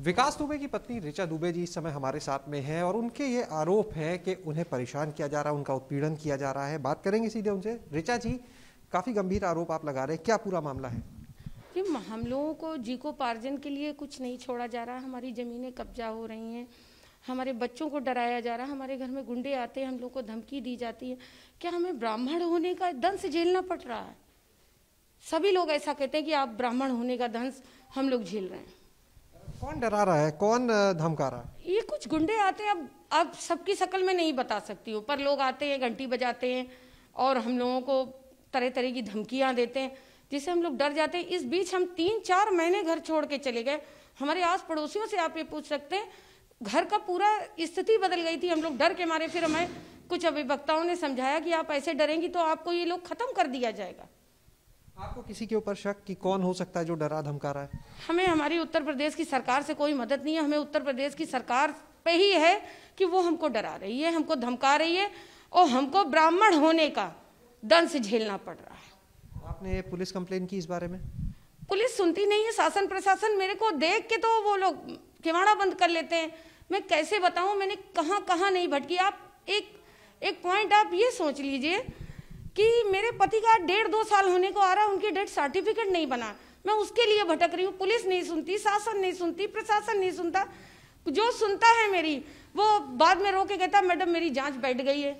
विकास दुबे की पत्नी ऋचा दुबे जी इस समय हमारे साथ में हैं और उनके ये आरोप है कि उन्हें परेशान किया जा रहा है, उनका उत्पीड़न किया जा रहा है। बात करेंगे सीधे उनसे। ऋचा जी, काफी गंभीर आरोप आप लगा रहे हैं, क्या पूरा मामला है? कि हम लोगों को जीविकोपार्जन के लिए कुछ नहीं छोड़ा जा रहा, हमारी ज़मीनें कब्जा हो रही हैं, हमारे बच्चों को डराया जा रहा है, हमारे घर में गुंडे आते हैं, हम लोग को धमकी दी जाती है। क्या हमें ब्राह्मण होने का दंश झेलना पड़ रहा है? सभी लोग ऐसा कहते हैं कि आप ब्राह्मण होने का दंश हम लोग झेल रहे हैं। कौन डरा रहा है, कौन धमका रहा है? ये कुछ गुंडे आते हैं, अब सबकी शक्ल में नहीं बता सकती हूँ, पर लोग आते हैं, घंटी बजाते हैं और हम लोगों को तरह तरह की धमकियाँ देते हैं, जिससे हम लोग डर जाते हैं। इस बीच हम 3-4 महीने घर छोड़ के चले गए। हमारे आस पड़ोसियों से आप ये पूछ सकते हैं, घर का पूरा स्थिति बदल गई थी। हम लोग डर के मारे, फिर हमें कुछ अभिवक्ताओं ने समझाया कि आप ऐसे डरेंगी तो आपको ये लोग खत्म कर दिया जाएगा। आपको किसी के ऊपर शक कि कौन हो सकता है जो डरा धमका रहा है? हमें हमारी उत्तर प्रदेश की सरकार से कोई मदद नहीं है। हमें उत्तर प्रदेश की सरकार पे ही है कि वो हमको डरा रही है, हमको धमका रही है और हमको ब्राह्मण होने का दंश झेलना पड़ रहा है। आपने पुलिस कंप्लेन की इस बारे में? पुलिस सुनती नहीं है, शासन प्रशासन मेरे को देख के तो वो लोग किवाड़ा बंद कर लेते हैं। मैं कैसे बताऊं मैंने कहां कहां नहीं भटकी। आप एक पॉइंट आप ये सोच लीजिए कि मेरे पति का 1.5-2 साल होने को आ रहा है, उनकी डेथ सर्टिफिकेट नहीं बना, मैं उसके लिए भटक रही हूँ। पुलिस नहीं सुनती, शासन नहीं सुनती, प्रशासन नहीं सुनता। जो सुनता है मेरी, वो बाद में रो के कहता मैडम मेरी जांच बैठ गई है,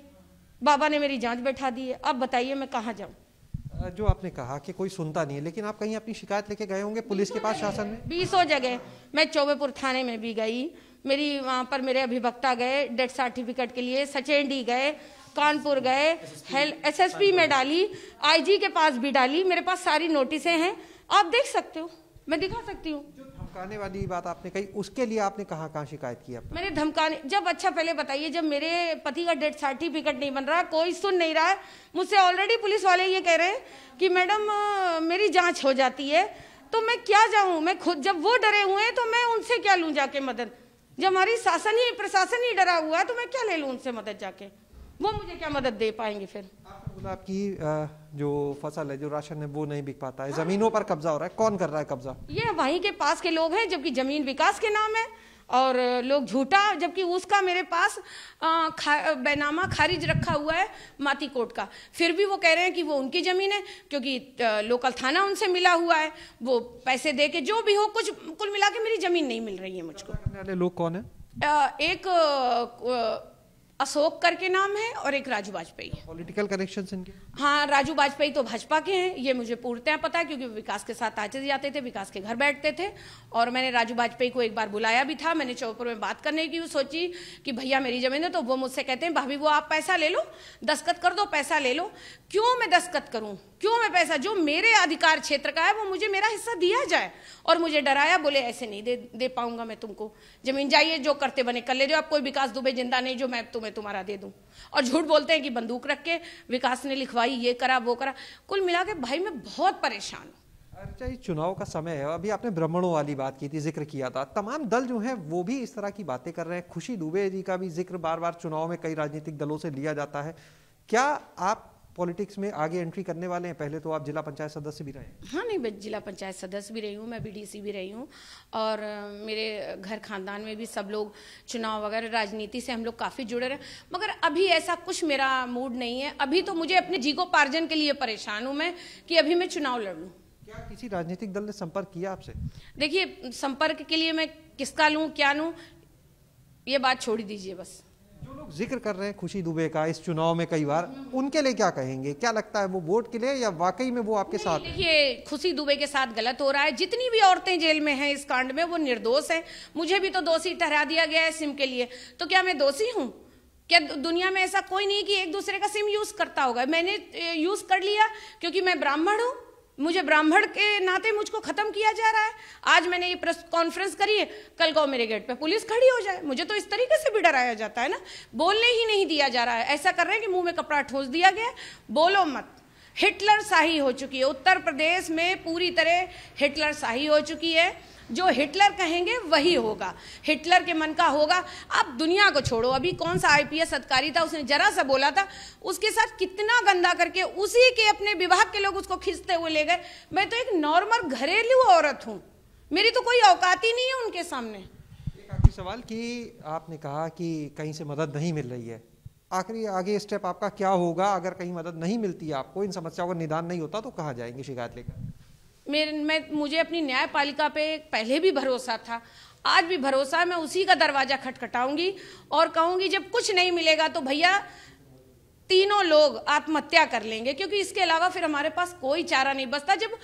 बाबा ने मेरी जांच बैठा दी है, अब बताइए मैं कहाँ जाऊँ। जो आपने कहा कि कोई सुनता नहीं है, लेकिन आप कहीं अपनी शिकायत लेके गए होंगे पुलिस के पास, शासन में? 20 जगह मैं चौबेपुर थाने में भी गई, मेरी वहाँ पर मेरे अभिवक्ता गए डेथ सर्टिफिकेट के लिए, सचेंडी गए, कानपुर गए, SSP में डाली, IG के पास भी डाली, मेरे पास सारी नोटिसें हैं, आप देख सकते हो, मैं दिखा सकती हूँ। जो धमकाने वाली बात आपने कही, उसके लिए आपने कहाँ शिकायत की? मैंने धमकाने जब, अच्छा पहले बताइए, जब मेरे पति का डेथ सर्टिफिकेट नहीं बन रहा, कोई सुन नहीं रहा है, मुझसे ऑलरेडी पुलिस वाले ये कह रहे हैं कि मैडम मेरी जांच हो जाती है, तो मैं क्या जाऊं? मैं खुद, जब वो डरे हुए हैं तो मैं उनसे क्या लूं जाके मदद? जब हमारी शासन ही प्रशासन ही डरा हुआ है तो मैं क्या ले लूं उनसे मदद जाके? वो मुझे क्या मदद दे पाएंगे? फिर आपने बोला आपकी जो फसल है, जो राशन है, वो नहीं बिक पाता है, जमीनों पर कब्जा हो रहा है। कौन कर रहा है कब्जा? ये वहीं के पास के लोग हैं, जबकि जमीन विकास के नाम है और लोग झूठा, जबकि उसका मेरे पास बैनामा खारिज रखा हुआ है माती कोर्ट का, फिर भी वो कह रहे हैं कि वो उनकी जमीन है क्योंकि लोकल थाना उनसे मिला हुआ है, वो पैसे दे के जो भी हो, कुछ कुल मिला के मेरी जमीन नहीं मिल रही है मुझको। करने वाले लोग कौन है? एक अशोक करके नाम है और एक राजू वाजपेयी है। पॉलिटिकल कनेक्शंस इनके? हाँ, राजू वाजपेयी तो भाजपा के हैं, ये मुझे पूर्णतः पता है क्योंकि विकास के साथ आते जाते थे, विकास के घर बैठते थे और मैंने राजू वाजपेयी को एक बार बुलाया भी था। मैंने चौपुर में बात करने की सोची कि भैया मेरी जमीन है, तो वो मुझसे कहते हैं भाभी वो आप पैसा ले लो, दस्तखत कर दो, पैसा ले लो। क्यों मैं दस्तखत करूं? क्यों मैं पैसा? जो मेरे अधिकार क्षेत्र का है वो मुझे मेरा हिस्सा दिया जाए। और मुझे डराया, बोले ऐसे नहीं दे पाऊंगा मैं तुमको जमीन, जाइए जो करते बने कर ले जाओ, आप कोई विकास दुबे जिंदा नहीं जो मैं तुम्हें तुम्हारा दे दूं। और झूठ बोलते हैं कि बंदूक रख के विकास ने लिखवाई, ये करा वो करा। कुल मिला के भाई मैं बहुत परेशान हूँ। अच्छा, ये चुनाव का समय है, अभी आपने ब्राह्मणों वाली बात की थी, जिक्र किया था, तमाम दल जो हैं वो भी इस तरह की बातें कर रहे हैं। खुशी दुबे जी का भी जिक्र बार बार चुनाव में कई राजनीतिक दलों से लिया जाता है। क्या आप पॉलिटिक्स में आगे एंट्री करने वाले हैं? पहले तो आप जिला पंचायत सदस्य भी रहे हैं। हाँ, नहीं, मैं जिला पंचायत सदस्य भी रही हूँ, मैं BDC भी रही हूँ और मेरे घर खानदान में भी सब लोग चुनाव वगैरह राजनीति से हम लोग काफ़ी जुड़े रहे, मगर अभी ऐसा कुछ मेरा मूड नहीं है। अभी तो मुझे अपने जीविकोपार्जन के लिए परेशान हूँ मैं कि अभी मैं चुनाव लड़ लूँ। क्या किसी राजनीतिक दल ने संपर्क किया आपसे? देखिए, संपर्क के लिए मैं किसका लूँ क्या लूँ ये बात छोड़ दीजिए बस। जो लोग जिक्र कर रहे हैं खुशी दुबे का इस चुनाव में कई बार, उनके लिए क्या कहेंगे? क्या लगता है वो वोट के लिए या वाकई में वो आपके साथ? देखिए, खुशी दुबे के साथ गलत हो रहा है। जितनी भी औरतें जेल में हैं इस कांड में वो निर्दोष हैं। मुझे भी तो दोषी ठहरा दिया गया है सिम के लिए, तो क्या मैं दोषी हूँ? क्या दुनिया में ऐसा कोई नहीं कि एक दूसरे का सिम यूज करता होगा? मैंने यूज कर लिया क्योंकि मैं ब्राह्मण हूँ, मुझे ब्राह्मण के नाते मुझको खत्म किया जा रहा है। आज मैंने ये प्रेस कॉन्फ्रेंस करी है, कल को मेरे गेट पे पुलिस खड़ी हो जाए। मुझे तो इस तरीके से भी डराया जाता है ना, बोलने ही नहीं दिया जा रहा है। ऐसा कर रहे हैं कि मुंह में कपड़ा ठूंस दिया गया, बोलो मत। हिटलर शाही हो चुकी है उत्तर प्रदेश में, पूरी तरह हिटलर शाही हो चुकी है। जो हिटलर कहेंगे वही होगा, हिटलर के मन का होगा। आप दुनिया को छोड़ो, अभी कौन सा IPS अधिकारी था, उसने जरा सा बोला था, उसके साथ कितना गंदा करके उसी के अपने विभाग के लोग उसको खींचते हुए ले गए। मैं तो एक नॉर्मल घरेलू औरत हूँ, मेरी तो कोई औकात ही नहीं है उनके सामने। एक आखिरी सवाल कि आपने कहा कि कहीं से मदद नहीं मिल रही है, आखिरी आगे स्टेप आपका क्या होगा अगर कहीं मदद नहीं मिलती है आपको, इन समस्याओं का निदान नहीं होता तो कहाँ जाएंगे शिकायत लेकर? मुझे अपनी न्यायपालिका पे पहले भी भरोसा था, आज भी भरोसा है। मैं उसी का दरवाजा खटखटाऊंगी और कहूंगी जब कुछ नहीं मिलेगा तो भैया तीनों लोग आत्महत्या कर लेंगे, क्योंकि इसके अलावा फिर हमारे पास कोई चारा नहीं बचता। जब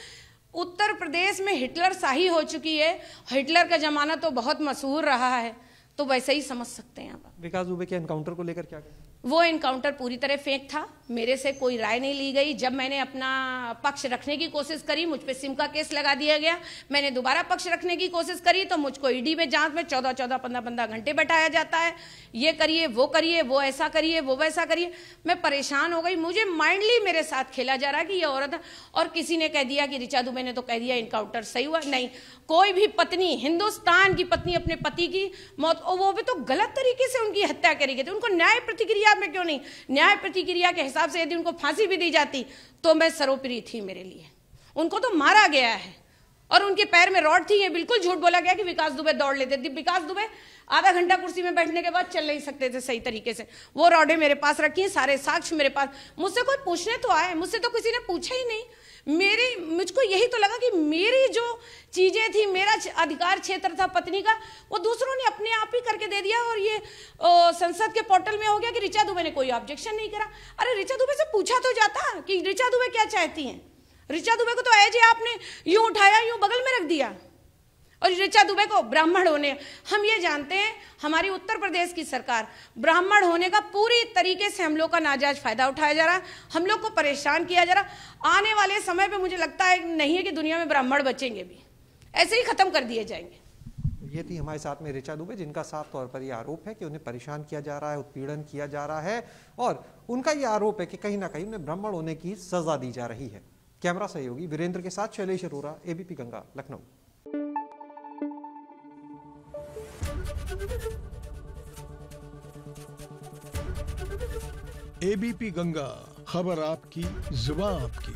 उत्तर प्रदेश में हिटलर शाही हो चुकी है, हिटलर का जमाना तो बहुत मशहूर रहा है, तो वैसे ही समझ सकते हैं आप। विकास दुबे के एनकाउंटर को लेकर क्या कहें? वो एनकाउंटर पूरी तरह फेक था, मेरे से कोई राय नहीं ली गई। जब मैंने अपना पक्ष रखने की कोशिश करी, मुझ पे सिम का केस लगा दिया गया। मैंने दोबारा पक्ष रखने की कोशिश करी तो मुझको ईडी में जांच में 14-14, 15-15 घंटे बैठाया जाता है। ये करिए, वो ऐसा करिए, वो वैसा करिए। मैं परेशान हो गई, मुझे माइंडली मेरे साथ खेला जा रहा कि ये औरत है। और किसी ने कह दिया कि ऋचा दुबे ने तो कह दिया एनकाउंटर सही हुआ। नहीं, कोई भी पत्नी, हिंदुस्तान की पत्नी अपने पति की मौत, और वो भी तो गलत तरीके से उनकी हत्या करी गई थी। उनको न्याय प्रतिक्रिया में क्यों नहीं? न्याय प्रतिक्रिया के हिसाब से यदि उनको फांसी भी दी जाती तो मैं सर्वोपरि थी मेरे लिए। उनको तो मारा गया है और उनके पैर में रॉड थी। ये बिल्कुल झूठ बोला गया कि विकास दुबे दौड़ लेते थे। विकास दुबे आधा घंटा कुर्सी में बैठने के बाद चल नहीं सकते थे सही तरीके से। वो रॉडें मेरे पास रखी हैं, सारे साक्ष्य मेरे पास। मुझसे कोई पूछने तो आए, मुझसे तो किसी ने पूछा ही नहीं। मुझको यही तो लगा कि मेरी जो चीजें थी, मेरा अधिकार क्षेत्र था पत्नी का, वो दूसरों ने अपने आप ही करके दे दिया। और ये संसद के पोर्टल में हो गया कि ऋचा दुबे ने कोई ऑब्जेक्शन नहीं करा। अरे ऋचा दुबे से पूछा तो जाता कि ऋचा दुबे क्या चाहती हैं। ऋचा दुबे को तो ऐज आपने यूं उठाया, यूं बगल में रख दिया। और ऋचा दुबे को ब्राह्मण होने, हम ये जानते हैं हमारी उत्तर प्रदेश की सरकार ब्राह्मण होने का पूरी तरीके से हम लोग का नाजायज फायदा उठाया जा रहा है, हम लोग को परेशान किया जा रहा। आने वाले समय पे मुझे लगता है नहीं है कि दुनिया में ब्राह्मण बचेंगे भी, ऐसे ही खत्म कर दिए जाएंगे। ये थी हमारे साथ में ऋचा दुबे, जिनका साफ तौर पर यह आरोप है कि उन्हें परेशान किया जा रहा है, उत्पीड़न किया जा रहा है, और उनका यह आरोप है कि कहीं ना कहीं उन्हें ब्राह्मण होने की सजा दी जा रही है। कैमरा सहयोगी वीरेंद्र के साथ शैलेश अरोरा, एबीपी गंगा, लखनऊ। एबीपी गंगा, खबर आपकी, जुबान आपकी।